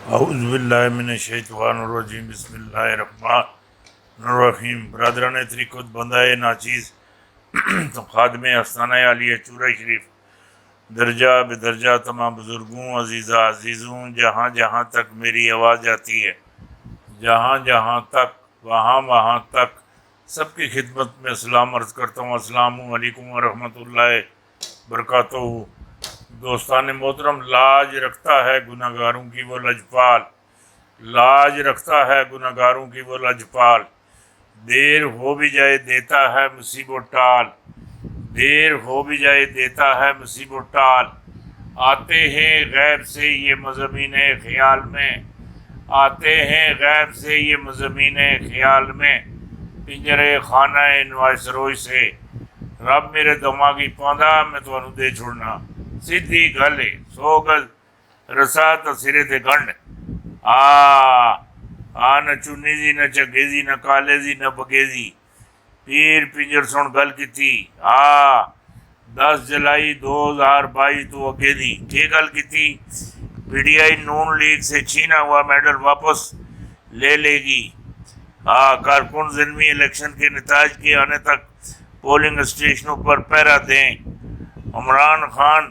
अऊज़ुबिल्लाहिमिनश्शैतानिर्रजीम बिस्मिल्लाहिर्रहमानिर्रहीम। बरदरान तरीक़त बंदाए नाचीज़ तो खादम आस्ताना आलिया चूरा शरीफ दर्जा बेदर्जा तमाम बुज़ुर्गों अज़ीज़ा अज़ीज़ों, जहाँ जहाँ तक मेरी आवाज़ जाती है, जहाँ जहाँ तक वहाँ वहाँ तक सबकी खिदमत में सलाम अर्ज़ करता हूँ। अस्सलामु अलैकुम व रहमतुल्लाहि बरकातहू। दोस्तान मोहतरम, लाज रखता है गुनहगारों की वो लजपाल, लाज रखता है गुनहगारों की वो लजपाल। देर हो भी जाए देता है मुसीबत टाल, देर हो भी जाए देता है मुसीबत टाल। आते हैं गैब से ये मज़मीन ख्याल में, आते हैं गैब से ये मज़मीन ख्याल में। पिंजरे खाना नवासरोई से रब मेरे दिमागी पांदा मैं तुहानू दे छोड़ना। सीधी गल है, 100 गज रसा तो सिरे ते गंढ। न चुनी जी, न चगेजी, न कालेजी, न बगेजी। पीर पिंजर सुन गल की 10 जुलाई 2022 तो अगे दी के गल की। पीटीआई नून लीग से छीना हुआ मेडल वापस ले लेगी। कारकुन ज़िमनी इलेक्शन के नताज के आने तक पोलिंग स्टेशनों पर पहरा दें। इमरान खान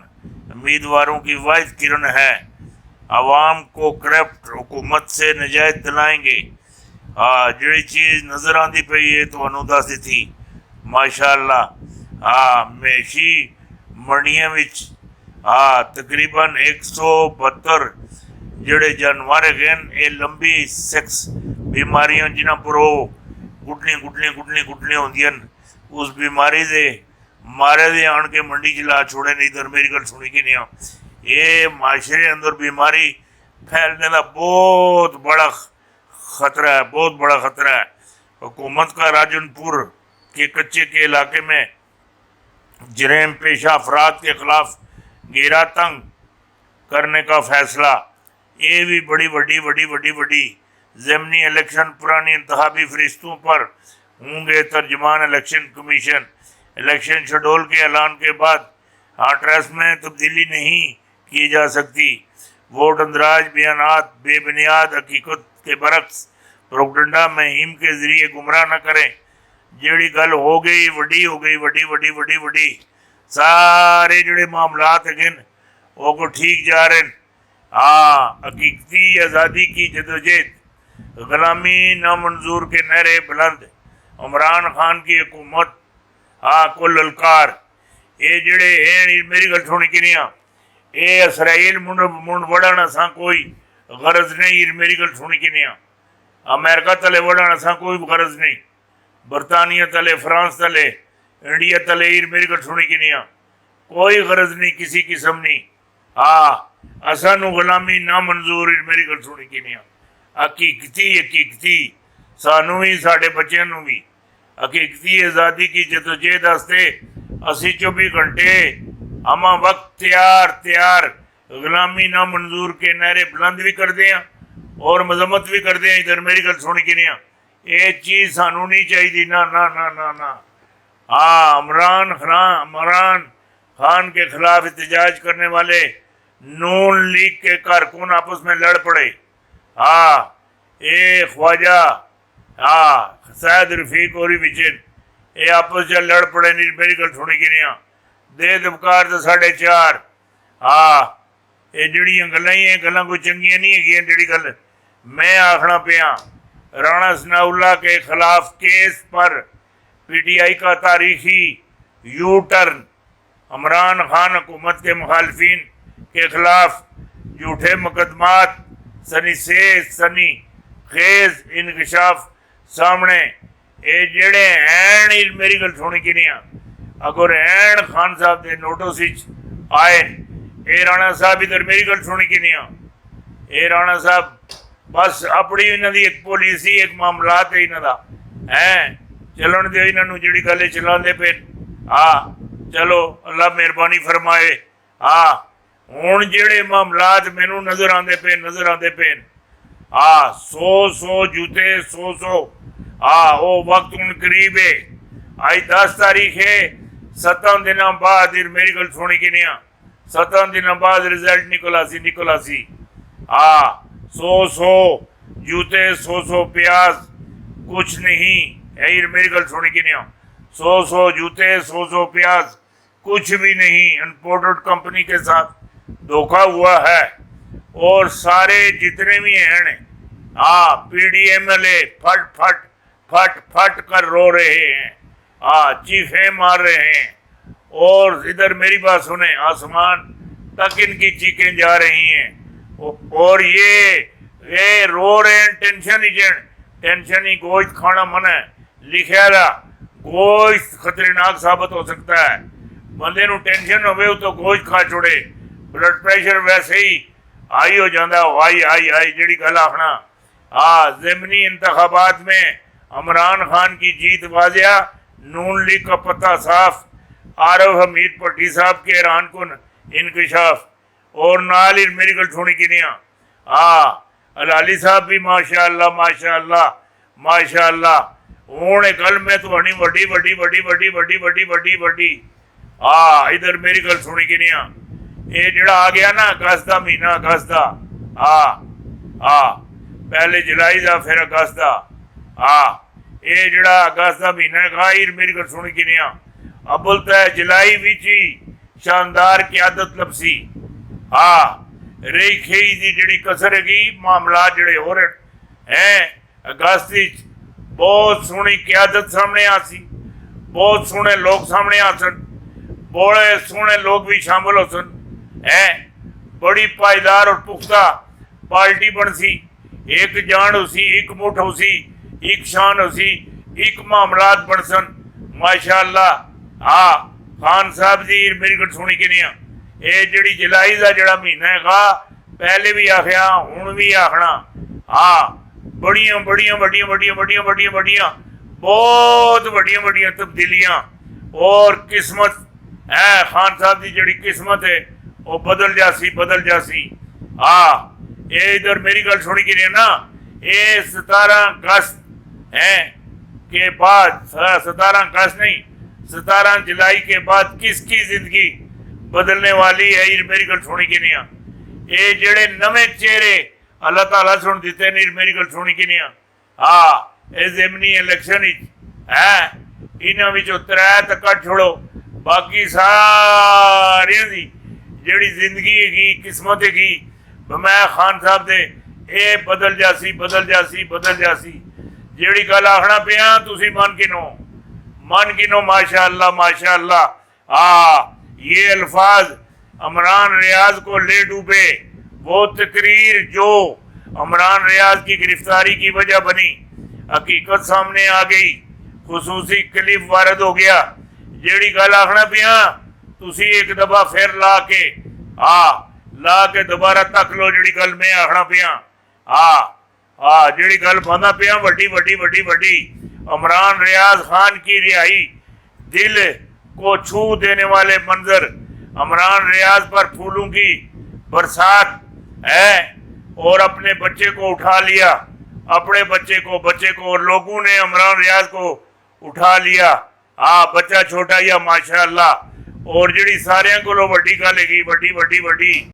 उम्मीदवारों की वाहिद किरण है, आवाम को करप्ट हुकूमत से निजात दिलाएंगे। जी चीज़ नज़र आती पई है तो दस दी माशाअल्लाह। मेशी मंडिया तकरीबन 172 जोड़े जानवर गए। ये लंबी सेक्स बीमारियां जिन्हों पर गुटलियां गुटलियां गुटलियां गुटलियां होंदियां, उस बीमारी से मारे दे आन के मंडी च ला छोड़े। नहीं इधर मेरी गल सुनी कि नहीं, ये माशरे अंदर बीमारी फैलने का बहुत बड़ा खतरा है, बहुत बड़ा खतरा है। हुकूमत का राजनपुर के कच्चे के इलाके में जरेम पेशा अफराद के खिलाफ घेरा तंग करने का फैसला। ये भी बड़ी वड्डी वड्डी वड्डी वड्डी ज़िमनी इलेक्शन पुरानी इंतखाबी फरिश्तों पर होंगे तर्जमान इलेक्शन कमीशन। इलेक्शन शेड्यूल के ऐलान के बाद हार्ट्रेस में तब्दीली नहीं की जा सकती। वोट अंदराज बयानात बेबुनियाद हकीकत के बरक्स प्रोपगंडा मुहिम के जरिए गुमराह न करें। जी गल हो गई वड्डी हो गई, वड्डी वड्डी वड्डी वड्डी। सारे जोड़े मामलात है वो को ठीक जा रहे हैं। हकीकती आज़ादी की जदोजहद, गुलामी नामंजूर के नहरे बुलंद, इमरान खान की हुकूमत को ललकार। ये जड़े मेरी गल सुनी कि नहीं, ये इसराइल मुंड वड़ाना सा कोई गरज नहीं। मेरी गल सुनी कि नहीं, अमेरिका तले वड़ाना सा कोई गरज नहीं। बरतानिया तले, फ्रांस तले, इंडिया तले मेरी गल सुनी कि नहीं, कोई गरज नहीं किसी किस्म नहीं। असानू गुलामी ना मंजूर। मेरी गल सुनी कि नहीं, हकीकती हकीकती सानू भी साढ़े बच्चों भी हकीकती आज़ादी की जदोजहद वास्ते असी 24 घंटे अमा वक्त तैयार तैयार। गुलामी ना मंजूर के नारे बुलंद भी करते हैं और मजम्मत भी करते हैं। इधर मेरी गल सुनी कि नहीं, ये चीज़ सानू नहीं चाहिए ना ना ना ना ना। इमरान खान के खिलाफ एहतजाज करने वाले नून लीग के कारकुन आपस में लड़ पड़े। ये ख्वाजा सैयद रफीक और विचिन ये आपस में लड़ पड़े। नहीं मेरी गल सुनी कि नहीं, दे दबकार तो 4.5। ये जड़ियाँ गल्लां ही गल्लां कोई चंगियां नहीं है। जी गल मैं आखना पिया, राणा सनाउल्ला के खिलाफ केस पर पीटीआई का तारीखी यू टर्न। इमरान खान हुकूमत के मुखालफिन के खिलाफ झूठे मुकदमात, सनी खेज इंकशाफ सामने। ये जेड़े हैं मेरी गल सुनी कि नहीं, अगर ऐन खान साहब के नोटिस आए, ये राणा साहब इधर मेरी गल सुनी कि नहीं, ये राणा साहब बस अपनी इन्हों एक पॉलिसी एक मामलात है इन्हों है चलन दे। इन्हों जी गल चलाते पे चलो अल्लाह मेहरबानी फरमाए। हूँ जेड़े मामलात मैनू नज़र आते पे 100 जूते 100 वो वक्त हूँ करीब है। आज 10 तारीख है, 7 दिन बाद मेरी गल सुनी कि नहीं, 7 दिन बाद रिजल्ट निकला सी। 100 जूते 100 प्याज कुछ नहीं। यही मेरी गल सुनी कि नहीं, 100 जूते 100 प्याज कुछ भी नहीं। इम्पोर्टेड कंपनी के साथ धोखा हुआ है और सारे जितने भी हैं PDMLA फट फट फट फट कर रो रहे हैं, चीखें मार रहे हैं। और इधर मेरी बात सुने, आसमान तक इनकी चीखें जा रही हैं और ये रो रहे हैं। टेंशन ही गोश्त खाना मन है लिखा था। गोश्त खतरनाक साबित हो सकता है। बंदे नूं टेंशन होवे तो गोश्त खा छोड़े, ब्लड प्रेशर वैसे ही हाई हो जाता। हाई जी गल आखना। ज़िमनी इंतखाबात में इमरान खान की जीत वाजिया, नून लीग का पत्ता साफ, आरफ हमीद भट्टी साहब के हैरान कुन इंकशाफ। और नाल ही मेरी गल सुनी कि नहीं, अलाली साहब भी माशाअल्लाह माशाअल्लाह माशाअल्लाह। हूँ गल मैं थोड़ी वड्डी वड्डी वड्डी वड्डी वड्डी वड्डी वड्डी वड्डी इधर मेरी गल सुनी कि नहीं, ये जड़ा आ गया ना अगस्त का महीना, अगस्त का पहले जुलाई का फिर अगस्त का, ये जड़ा अगस्त का महीना है मेरी गल सुनी कि नहीं, अबल तो जुलाई विच ही शानदार क्यादत लपसी। रही खेई की जी कसर हैगी, मामला जड़े हो रहे हैं अगस्त बहुत सोहनी क्यादत सामने आ सी, बहुत सोहने लोग सामने आ सन, बड़े सोहने लोग भी शामिल हो सन। बड़ी पायदार और पुख्ता पार्टी बन सी, एक जान हो सी, एक मुठ हो सी, एक शान हो सी, एक मामलात बन सन माशाअल्लाह। खान साहब जी मेरी गल सुनी कि नहीं, ये जी जुलाई का जड़ा महीना है पहले भी आखिया हूँ भी आखना, बड़िया बड़िया बड़िया बड़िया बड़िया बड़िया बड़िया बहुत बड़िया बड़िया तब्दीलियां और किस्मत है। खान साहब की जड़ी किस्मत है वो बदल जासी बदल जासी। ये इधर मेरी गल सुनी कि नहीं ना, ये 17 अगस्त है के बाद, 17 अगस्त नहीं 17 जुलाई के बाद किसकी जिंदगी बदलने वाली है, ये मेरी गल सुनी कि नहीं। ये जड़े नवे चेहरे अल्लाह ताला सुन दिते नहीं, मेरी गल सुनी कि नहीं। ये ज़िमनी इलेक्शन है, इन्होंने 3 तक छोड़ो, बाकी सारिया की जी जिंदगी हैगी किस्मत हैगी मैं खान साहब दे ये बदल जासी बदल जासी बदल जासी। जी गल आखना पिया तुसी मन गिनो माशाअल्लाह माशाअल्लाह। ये अल्फाज इमरान रियाज को ले डूबे, वो तकरीर जो इमरान रियाज की गिरफ्तारी की वजह बनी, हकीकत सामने आ गई, खुसूसी क्लिप वारद हो गया। जी गल आखना पिया तुसी एक दफा फिर ला के दोबारा तक लो जी गल मैं आखना पिया। जी गल पाना पिया वड्डी वड्डी वड्डी वड्डी, इमरान रियाज खान की रिहाई दिल को छू देने वाले मंजर, इमरान रियाज पर फूलों की बरसात है और अपने बच्चे को उठा लिया, अपने बच्चे को और लोगों ने इमरान रियाज को उठा लिया। बच्चा छोटा या माशाअल्लाह। और जी सारिया को वड्डी गल हैगी वड्डी वड्डी वड्डी